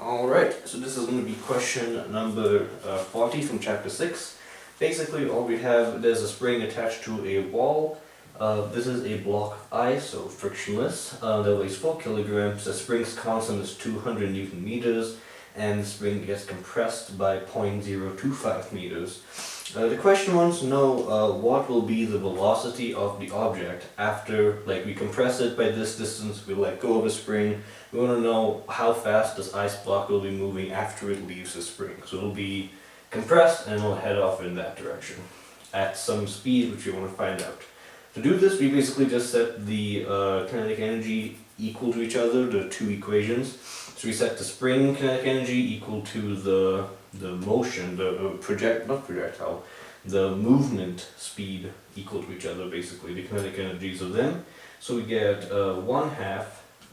Alright, so this is going to be question number 40 from chapter 6. Basically all we have, there's a spring attached to a wall. This is a block ice, so frictionless, that weighs 4 kilograms. The spring's constant is 200 Newton meters, and the spring gets compressed by 0.025 meters. The question wants to know what will be the velocity of the object after, like, we compress it by this distance, we let go of the spring. We want to know how fast this ice block will be moving after it leaves the spring. So it'll be compressed and it'll head off in that direction at some speed which we want to find out. To do this, we basically just set the kinetic energy equal to each other, the two equations. So we set the spring kinetic energy equal to the motion, the movement speed equal to each other, basically, the kinetic energies of them. So we get 1/2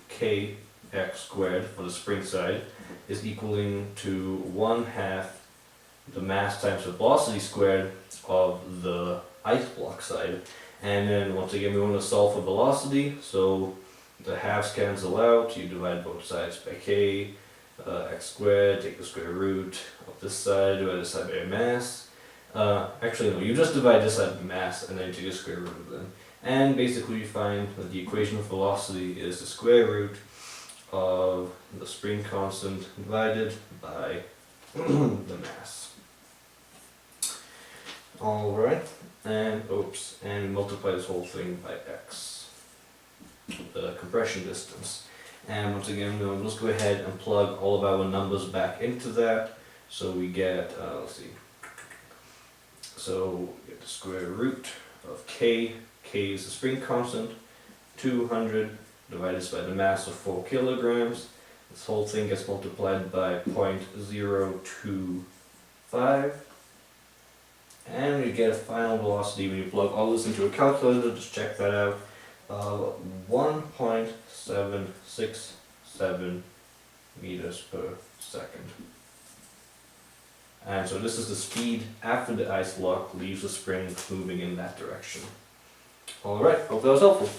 kx squared for the spring side is equaling to 1/2 the mass times the velocity squared of the ice block side. And then once again we want to solve for velocity, so the halves cancel out, you divide both sides by k, x squared, take the square root of this side, divide this side by mass. Actually no, you just divide this side by mass and then you take the square root of them. And basically you find that the equation of velocity is the square root of the spring constant divided by the mass. Alright, and and multiply this whole thing by x, the compression distance. And once again, we'll just go ahead and plug all of our numbers back into that. So we get, so we get the square root of k is the spring constant, 200 divided by the mass of 4 kilograms. This whole thing gets multiplied by 0.025. And we get a final velocity when you plug all this into a calculator, just check that out, 1.767 meters per second. And so this is the speed after the ice block leaves the spring moving in that direction. Alright, hope that was helpful.